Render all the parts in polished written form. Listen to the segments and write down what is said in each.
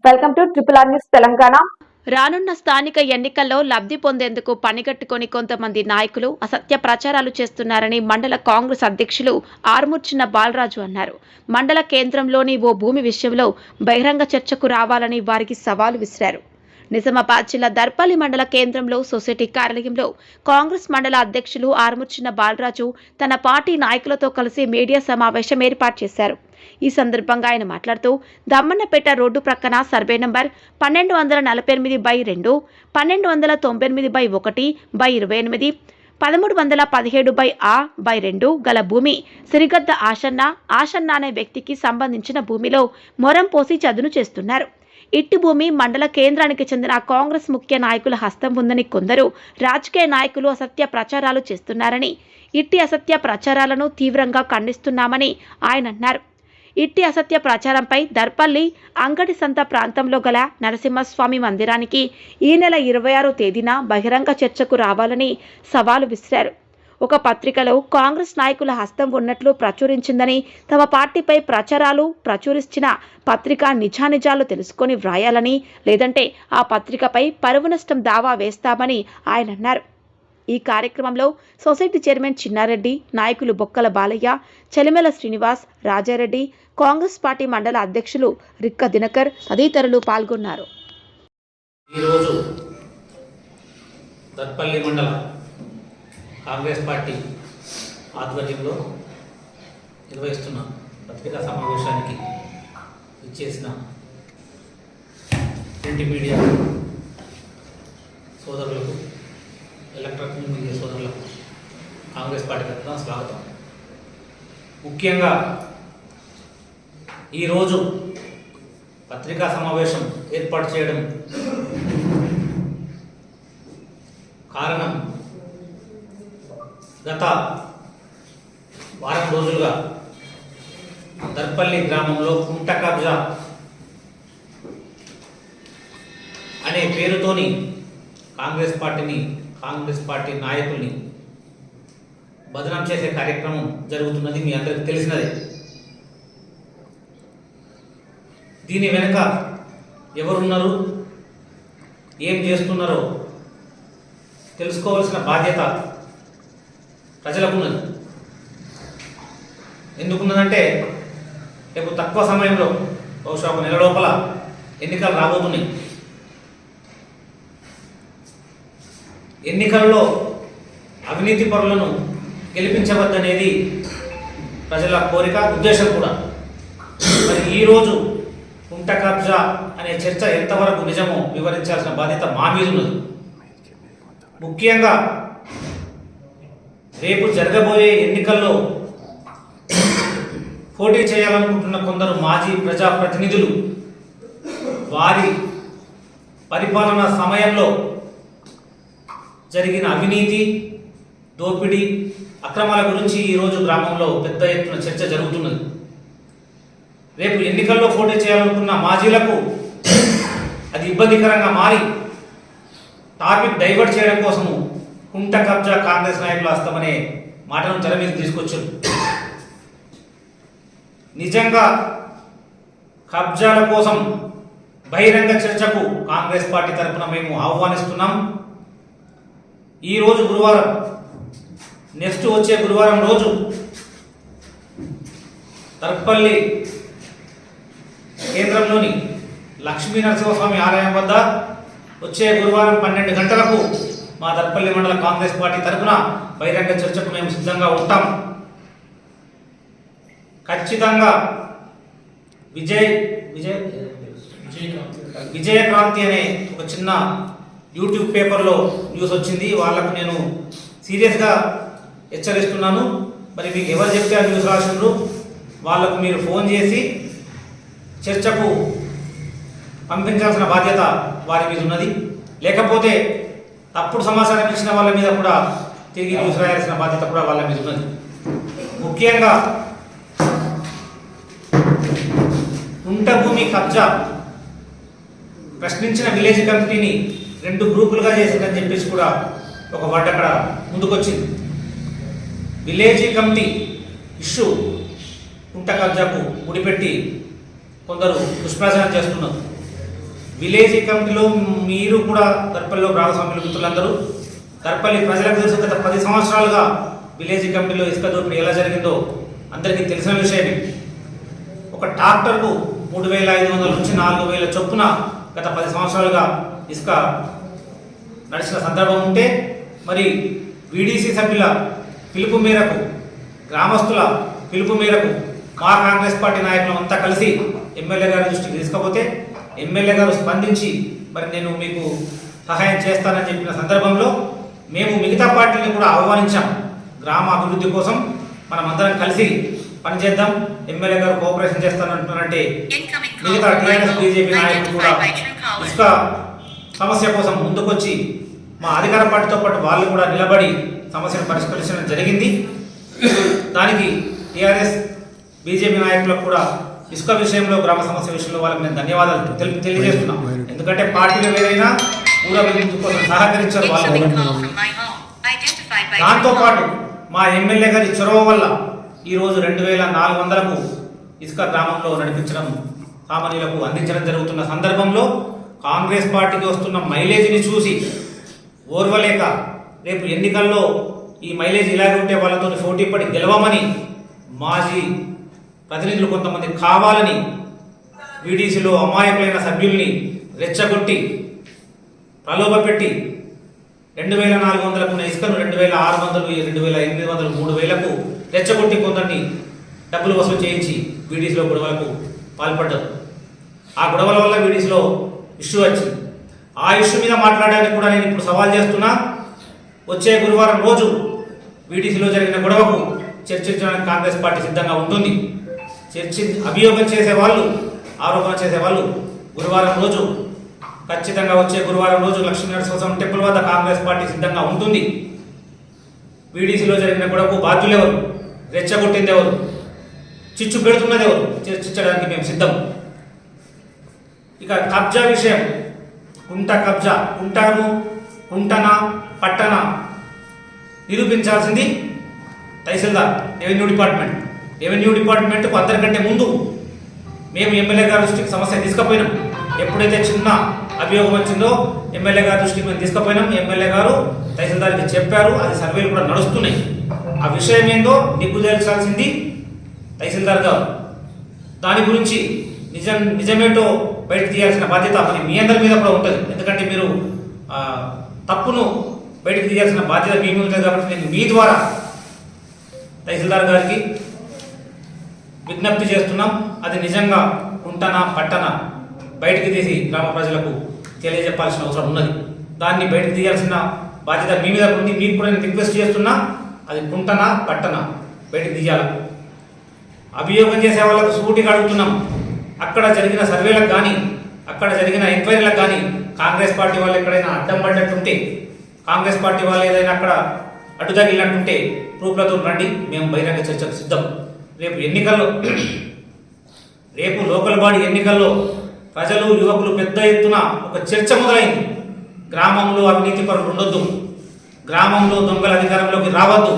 Welcome to triple R news Telangana. రానున్న స్థానిక ఎన్నికల్లో లబ్ధి పొందేందుకు పనిగట్టుకొని కొంతమంది నాయకులు అసత్య ప్రచారాలు చేస్తున్నారని మండల కాంగ్రెస్ అధ్యక్షులు ఆర్మూర్చిన బాలరాజు అన్నారు. మండల కేంద్రంలోని ఓ భూమి విషయంలో బహిరంగ చర్చకు రావాలని వారికి సవాలు విసిరారు. నిజామాబాద్ జిల్లా దర్పల్లి మండల కేంద్రంలో సొసైటీ కార్యాలయంలో కాంగ్రెస్ మండల అధ్యక్షులు ఆర్మూర్చిన బాలరాజు తన పార్టీ నాయకులతో కలిసి మీడియా సమావేశం ఏర్పాటు చేశారు. ఈ సందర్భంగా ఆయన మాట్లాడుతూ దమ్మన్నపేట రోడ్డు ప్రక్కన సర్వే నంబర్ 1248/2, 1299/1/28, 1317/2 గల భూమి సిరిగద్ద ఆషన్న అనే వ్యక్తికి సంబంధించిన భూమిలో మొరం పోసి చదును చేస్తున్నారు. ఇట్టి భూమి మండల కేంద్రానికి చెందిన కాంగ్రెస్ ముఖ్య నాయకుల హస్తం ఉందని కొందరు రాజకీయ నాయకులు అసత్య ప్రచారాలు చేస్తున్నారని, ఇట్టి అసత్య ప్రచారాలను తీవ్రంగా ఖండిస్తున్నామని ఆయన అన్నారు. ఇట్టి అసత్య ప్రచారంపై దర్పల్లి అంగడి సంత ప్రాంతంలో గల నరసింహస్వామి మందిరానికి ఈ నెల 26వ తేదీన బహిరంగ చర్చకు రావాలని సవాలు విసిరారు. ఒక పత్రికలో కాంగ్రెస్ నాయకుల హస్తం ఉన్నట్లు ప్రచురించిందని, తమ పార్టీపై ప్రచారాలు ప్రచురించిన పత్రిక నిజానిజాలు తెలుసుకొని వ్రాయాలని, లేదంటే ఆ పత్రికపై పరువు నష్టం దావా వేస్తామని ఆయన అన్నారు. ఈ కార్యక్రమంలో సొసైటీ చైర్మన్ చిన్నారెడ్డి, నాయకులు బొక్కల బాలయ్య, చెలిమెల శ్రీనివాస్, రాజారెడ్డి, కాంగ్రెస్ పార్టీ మండల అధ్యక్షులు రిక్క దినకర్ తదితరులు పాల్గొన్నారు. ఈరోజు దర్పల్లి మండల కాంగ్రెస్ పార్టీ ఆధ్వర్యంలో నిర్వహిస్తున్న పత్రికా సమావేశానికి ఇచ్చేసిన ప్రింట్ మీడియా సోదరులకు, ఎలక్ట్రానిక్ మీడియా సోదరులకు కాంగ్రెస్ పార్టీ తరఫున స్వాగతం. ముఖ్యంగా ఈరోజు పత్రికా సమావేశం ఏర్పాటు చేయడం కారణం, గత వారం రోజులుగా దర్పల్లి గ్రామంలో కుంట కబ్జా అనే పేరుతోని కాంగ్రెస్ పార్టీ నాయకుల్ని బదనాం చేసే కార్యక్రమం జరుగుతున్నది మీ అందరికీ తెలిసినదే. దీని వెనుక ఎవరున్నారు, ఏం చేస్తున్నారో తెలుసుకోవాల్సిన బాధ్యత ప్రజలకున్నది. ఎందుకున్నదంటే రేపు తక్కువ సమయంలో, బహుశా ఒక నెల లోపల ఎన్నికలు రాబోతున్నాయి. ఎన్నికల్లో అవినీతి పరులను గెలిపించవద్దనేది ప్రజల కోరిక, ఉద్దేశం కూడా. మరి ఈరోజు కుంట కబ్జా అనే చర్చ ఎంతవరకు నిజమో వివరించాల్సిన బాధ్యత మా మీద ఉన్నది. ముఖ్యంగా రేపు జరగబోయే ఎన్నికల్లో పోటీ చేయాలనుకుంటున్న కొందరు మాజీ ప్రజాప్రతినిధులు వారి పరిపాలనా సమయంలో జరిగిన అవినీతి, దోపిడీ, అక్రమాల గురించి ఈరోజు గ్రామంలో పెద్ద ఎత్తున చర్చ జరుగుతున్నది. రేపు ఎన్నికల్లో పోటీ చేయాలనుకున్న మాజీలకు అది ఇబ్బందికరంగా మారి టాపిక్ డైవర్ట్ చేయడం కోసము కుంట కబ్జా కాంగ్రెస్ నాయకులు హస్తమనే మాటను తెర మీద తీసుకొచ్చారు. నిజంగా కబ్జాల కోసం బహిరంగ చర్చకు కాంగ్రెస్ పార్టీ తరఫున మేము ఆహ్వానిస్తున్నాం. ఈరోజు గురువారం, నెక్స్ట్ వచ్చే గురువారం రోజు దర్పల్లి కేంద్రంలోని లక్ష్మీ నరసింహస్వామి ఆలయం వద్ద వచ్చే గురువారం 12 గంటలకు మా దర్పల్లి మండల కాంగ్రెస్ పార్టీ తరఫున బహిరంగ చర్చకు మేము సిద్ధంగా ఉంటాం. ఖచ్చితంగా విజయక్రాంతి అనే ఒక చిన్న యూట్యూబ్ పేపర్లో న్యూస్ వచ్చింది. వాళ్ళకు నేను సీరియస్గా హెచ్చరిస్తున్నాను. మరి మీకు ఎవరు చెప్తే ఆ న్యూస్ రాసిండ్రు, వాళ్ళకు మీరు ఫోన్ చేసి చర్చకు పంపించాల్సిన బాధ్యత వారి మీద ఉన్నది. లేకపోతే తప్పుడు సమాచారం ఇచ్చిన వాళ్ళ మీద కూడా తిరిగి న్యూస్ రాయాల్సిన బాధ్యత కూడా వాళ్ళ మీద ఉన్నది. ముఖ్యంగా కుంట భూమి కబ్జా ప్రశ్నించిన విలేజ్ కమిటీని 2 గ్రూపులుగా చేసిందని చెప్పేసి కూడా ఒక వర్డ్ అక్కడ ముందుకొచ్చింది. విలేజ్ కమిటీ ఇష్యూ కుంట కబ్జాకు ముడిపెట్టి కొందరు దుష్ప్రచారం చేస్తున్నారు. విలేజ్ కమిటీలో మీరు కూడా గర్పల్లిలో భాగస్వాములు మిత్రులందరూ, గర్పల్లి ప్రజలకు తెలుసు. గత 10 సంవత్సరాలుగా విలేజ్ కమిటీలో ఇసుక దోపిడీ ఎలా జరిగిందో అందరికీ తెలిసిన విషయమే. ఒక ట్రాక్టర్కు 3,500 నుంచి 4,000 చొప్పున గత 10 సంవత్సరాలుగా ఇసుక నడిచిన సందర్భం ఉంటే, మరి వీడీసీ సభ్యుల పిలుపు మేరకు, గ్రామస్తుల పిలుపు మేరకు మా కాంగ్రెస్ పార్టీ నాయకులు అంతా కలిసి ఎమ్మెల్యే గారి దృష్టికి తీసుకపోతే ఎమ్మెల్యే గారు స్పందించి మరి నేను మీకు సహాయం చేస్తానని చెప్పిన సందర్భంలో మేము మిగతా పార్టీని కూడా ఆహ్వానించాం. గ్రామ అభివృద్ధి కోసం మనం అందరం కలిసి పనిచేద్దాం, ఎమ్మెల్యే గారు కోఆపరేషన్ చేస్తానంటున్నారంటే మిగతా టీఆర్ఎస్ బీజేపీ నాయకులు కూడా ఇసుక సమస్య కోసం ముందుకొచ్చి మా అధికార పార్టీతో పాటు వాళ్ళు కూడా నిలబడి సమస్యను పరిష్కరించడం జరిగింది. దానికి టీఆర్ఎస్ బీజేపీ నాయకులకు కూడా ఇసుక విషయంలో, గ్రామ సమస్య విషయంలో వాళ్ళకి నేను ధన్యవాదాలు తెలియజేస్తున్నాం. ఎందుకంటే పార్టీలు వేరైనా ఊర అభివృద్ధి కోసం సహకరించారు వాళ్ళు. దాంతోపాటు మా ఎమ్మెల్యే గారి చొరవ వల్ల ఈరోజు 2,400కు ఇసుక గ్రామంలో నడిపించడం, సామాన్యులకు అందించడం జరుగుతున్న సందర్భంలో కాంగ్రెస్ పార్టీకి వస్తున్న మైలేజీని చూసి ఓర్వలేక రేపు ఎన్నికల్లో ఈ మైలేజ్ ఇలాగే ఉంటే వాళ్ళతో పోటీ పడి గెలవమని మాజీ ప్రతినిధులు కొంతమంది కావాలని వీడీసీలో అమాయకులైన సభ్యుల్ని రెచ్చగొట్టి ప్రలోభపెట్టి 2,400కు ఇసుకను 2,600, 2,800, 3,000కు రెచ్చగొట్టి కొందరిని డబ్బులు వసూలు చేయించి వీడీసీలో గొడవలకు పాల్పడ్డారు. ఆ గొడవల వల్ల వీడీసీలో ఇష్యూ వచ్చింది. ఆ ఇష్యూ మీద మాట్లాడడానికి కూడా నేను ఇప్పుడు సవాల్ చేస్తున్నా. వచ్చే గురువారం రోజు వీడీసీలో జరిగిన గొడవకు చర్చించడానికి కాంగ్రెస్ పార్టీ సిద్ధంగా ఉంటుంది. అభియోగం చేసేవాళ్ళు, ఆరోపణ చేసేవాళ్ళు గురువారం రోజు, ఖచ్చితంగా వచ్చే గురువారం రోజు లక్ష్మీనరసింహస్వామి టెంపుల్ వద్ద కాంగ్రెస్ పార్టీ సిద్ధంగా ఉంటుంది. వీడీసీలో జరిగిన గొడవకు బాధ్యులు ఎవరు, రెచ్చగొట్టింది ఎవరు, చిచ్చు పెడుతున్నది ఎవరు, చర్చించడానికి మేము సిద్ధం. ఇక కబ్జా విషయం, కుంట కబ్జా, కుంటనా పట్టణ నిరూపించాల్సింది తహసీల్దార్, రెవెన్యూ డిపార్ట్మెంట్కు అందరికంటే ముందు మేము ఎమ్మెల్యే గారి దృష్టికి సమస్య తీసుకుపోయినాం. ఎప్పుడైతే చిన్న అభియోగం వచ్చిందో ఎమ్మెల్యే గారి దృష్టికి మేము తీసుకుపోయినాం. ఎమ్మెల్యే గారు తహసీల్దార్కి చెప్పారు, అది సర్వేలు కూడా నడుస్తున్నాయి. ఆ విషయం ఏందో నిగ్గు తేల్చాల్సింది తహసీల్దార్ గారు. దాని గురించి నిజమేంటో బయట తీయాల్సిన బాధ్యత మరి మీ అందరి మీద కూడా ఉంటుంది. ఎందుకంటే మీరు తప్పును బయటకు తీయాల్సిన బాధ్యత మీ మీద ఉంటుంది. కాబట్టి నేను మీ ద్వారా తహసీల్దార్ గారికి విజ్ఞప్తి చేస్తున్నాం. అది నిజంగా కుంటనా పట్టనా బయటకు తీసి గ్రామ ప్రజలకు తెలియజెప్పాల్సిన అవసరం ఉన్నది. దాన్ని బయటకు తీయాల్సిన బాధ్యత మీ మీద ఉంది. మీకు కూడా నేను రిక్వెస్ట్ చేస్తున్నా, అది కుంటనా పట్టనా బయటకు తీయాలి. అభియోగం చేసే వాళ్ళకు సూటిగా అడుగుతున్నాం, అక్కడ జరిగిన సర్వేలకు కానీ, అక్కడ జరిగిన ఎంక్వైరీలకు కానీ కాంగ్రెస్ పార్టీ వాళ్ళు ఎక్కడైనా అడ్డం పడ్డట్టుంటే, కాంగ్రెస్ పార్టీ వాళ్ళు ఏదైనా అక్కడ అడ్డు తగిలినట్టుంటే ప్రూఫ్లతో రండి, మేము బహిరంగ చర్చకు సిద్ధం. రేపు లోకల్ బాడీ ఎన్నికల్లో ప్రజలు, యువకులు పెద్ద ఎత్తున ఒక చర్చ మొదలైంది. గ్రామంలో అవినీతి పరులు ఉండొద్దు, గ్రామంలో దొంగల అధికారంలోకి రావద్దు,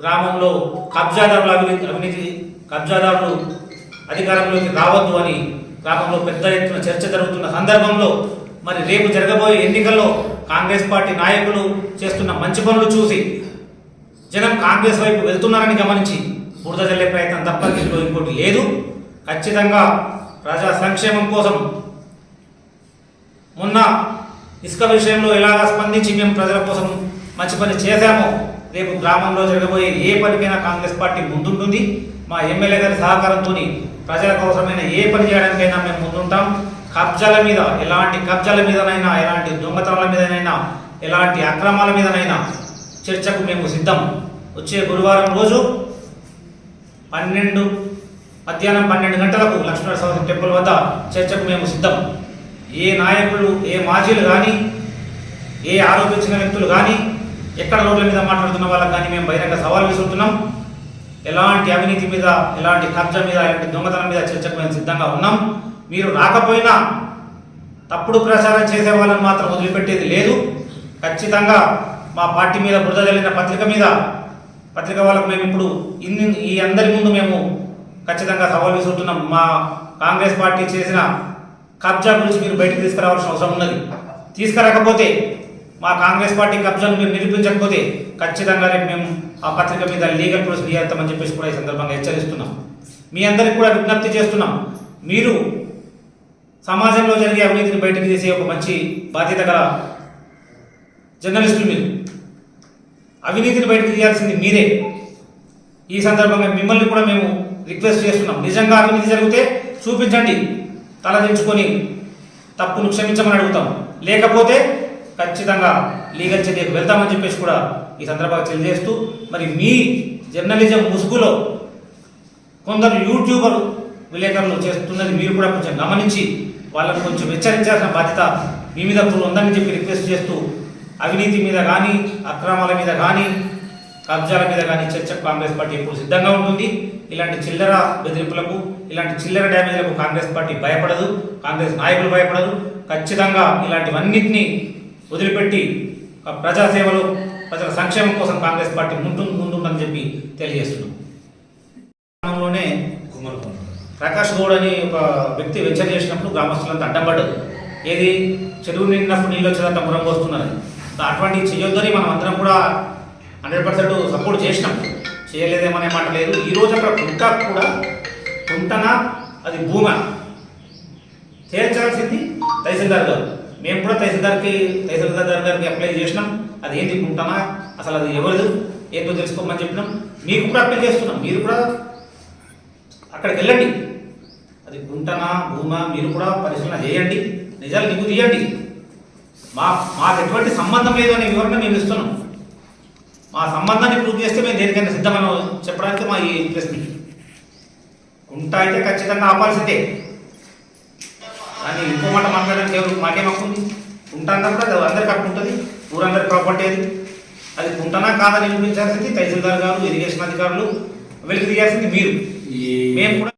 గ్రామంలో కబ్జాదారులు అధికారంలోకి రావద్దు అని గ్రామంలో పెద్ద ఎత్తున చర్చ జరుగుతున్న సందర్భంలో మరి రేపు జరగబోయే ఎన్నికల్లో కాంగ్రెస్ పార్టీ నాయకులు చేస్తున్న మంచి పనులు చూసి జనం కాంగ్రెస్ వైపు వెళ్తున్నారని గమనించి బురద జల్లే ప్రయత్నం తప్ప ఇంకోటి లేదు. ఖచ్చితంగా ప్రజా సంక్షేమం కోసం మొన్న ఇసుక విషయంలో ఎలాగా స్పందించి మేము ప్రజల కోసం మంచి పని చేశామో రేపు గ్రామంలో జరగబోయే ఏ పనికైనా కాంగ్రెస్ పార్టీ ముందుంటుంది. మా ఎమ్మెల్యే గారి సహకారంతో ప్రజలకు అవసరమైన ఏ పని చేయడానికైనా మేము ముందుంటాం. కబ్జాల మీద, ఎలాంటి కబ్జాల మీదనైనా, ఎలాంటి దొంగతనాల మీదనైనా, ఎలాంటి అక్రమాల మీదనైనా చర్చకు మేము సిద్ధం. వచ్చే గురువారం రోజు మధ్యాహ్నం 12 గంటలకు లక్ష్మీనరసింహస్వామి టెంపుల్ వద్ద చర్చకు మేము సిద్ధం. ఏ నాయకులు, ఏ మాజీలు కానీ, ఏ ఆరోపించిన వ్యక్తులు కానీ, ఎక్కడ రోడ్ల మీద మాట్లాడుతున్న వాళ్ళకి కానీ మేము బహిరంగ సవాల్ విసురుతున్నాం. ఎలాంటి అవినీతి మీద, ఎలాంటి కబ్జా మీద, ఎలాంటి దొంగతనం మీద చర్చకు మేము సిద్ధంగా ఉన్నాం. మీరు రాకపోయినా తప్పుడు ప్రచారం చేసే వాళ్ళని మాత్రం వదిలిపెట్టేది లేదు. ఖచ్చితంగా మా పార్టీ మీద బురద జల్లిన పత్రిక వాళ్ళకు మేము ఇప్పుడు ఈ అందరి ముందు మేము ఖచ్చితంగా సవాల్ విసురుతున్నాం. మా కాంగ్రెస్ పార్టీ చేసిన కబ్జా గురించి మీరు బయటకు తీసుకురావాల్సిన అవసరం ఉన్నది. తీసుకురాకపోతే మా కాంగ్రెస్ పార్టీ కబ్జాను మీరు నిరూపించకపోతే ఖచ్చితంగా రేపు మేము ఆ పత్రిక మీద లీగల్ ప్రొసీజర్ చేస్తామని చెప్పేసి కూడా ఈ సందర్భంగా హెచ్చరిస్తున్నాం. మీ అందరికి కూడా విజ్ఞప్తి చేస్తున్నాం, మీరు సమాజంలో జరిగే అవినీతిని బయటకు తీసే ఒక మంచి బాధ్యత గల జర్నలిస్టులు మీరు. అవినీతిని బయటకు తీయాల్సింది మీరే. ఈ సందర్భంగా మిమ్మల్ని కూడా మేము రిక్వెస్ట్ చేస్తున్నాం, నిజంగా అవినీతి జరిగితే చూపించండి, తలదించుకొని తప్పును క్షమించమని అడుగుతాం. లేకపోతే ఖచ్చితంగా లీగల్ చర్యకు వెళ్తామని చెప్పేసి కూడా ఈ సందర్భంగా తెలియజేస్తూ, మరి మీ జర్నలిజం ముసుగులో కొందరు యూట్యూబర్ విలేకరులు చేస్తున్నది మీరు కూడా కొంచెం గమనించి వాళ్ళకు కొంచెం హెచ్చరించాల్సిన బాధ్యత మీ మీద ఉందని చెప్పి రిక్వెస్ట్ చేస్తూ, అవినీతి మీద కానీ అక్రమాల మీద కానీ కబ్జాల మీద కానీ చర్చకు కాంగ్రెస్ పార్టీ ఎప్పుడు సిద్ధంగా ఉంటుంది. ఇలాంటి చిల్లర బెదిరింపులకు, ఇలాంటి చిల్లర డ్యామేజ్లకు కాంగ్రెస్ పార్టీ భయపడదు, కాంగ్రెస్ నాయకులు భయపడదు. ఖచ్చితంగా ఇలాంటివన్నింటినీ వదిలిపెట్టి ప్రజాసేవలో ప్రజల సంక్షేమం కోసం కాంగ్రెస్ పార్టీ ముందుందని చెప్పి తెలియజేస్తున్నాం. గ్రామంలోనే ప్రకాష్ గౌడ్ అని ఒక వ్యక్తి వెచ్చన చేసినప్పుడు గ్రామస్తులంతా అడ్డం పడ్డది. ఏది చెరువు నిండినప్పుడు నీళ్ళు వచ్చేదంతా మురం పోస్తున్నారు. అటువంటివి చేయొద్దని మనం అందరం కూడా 100% సపోర్ట్ చేసినాం, చేయలేదేమనే మాట లేదు. ఈరోజు అక్కడ కుంట కూడా కుంటనా అది భూమా తేల్చాల్సింది తహసీల్దార్ గారు. మేము కూడా తహసీల్దార్ గారికి అప్లై చేసినాం, అది ఏంటి కుంటనా, అసలు అది ఎవరిది ఏంటో తెలుసుకోమని చెప్పినాం. మీకు కూడా అప్లై చేస్తున్నాం, మీరు కూడా అక్కడికి వెళ్ళండి, అది కుంటనా భూమా మీరు కూడా పరిశీలన చేయండి, నిజాలు నిగ్గు తీయండి. మాకు ఎటువంటి సంబంధం లేదు అనే వివరణ మేము ఇస్తున్నాం. మా సంబంధాన్ని ప్రూవ్ చేస్తే మేము దేనికైనా సిద్ధమని చెప్పడానికి మా ఈ ప్రెస్ మీట్. కుంట అయితే ఖచ్చితంగా ఆపాల్సిందే, కానీ ఇంకో మాట మాట్లాడడానికి ఎవరు మాకేం హక్కుంది? కుంట అన్నప్పుడు అది అందరికి హక్కు ఉంటుంది, ఊరందరి ప్రాపర్టీ అది. అది కుంటనా కాదని నిరూపించాల్సింది తహసీల్దార్ గారు, ఇరిగేషన్ అధికారులు, వెలికి తీయాల్సింది మీరు. మేము కూడా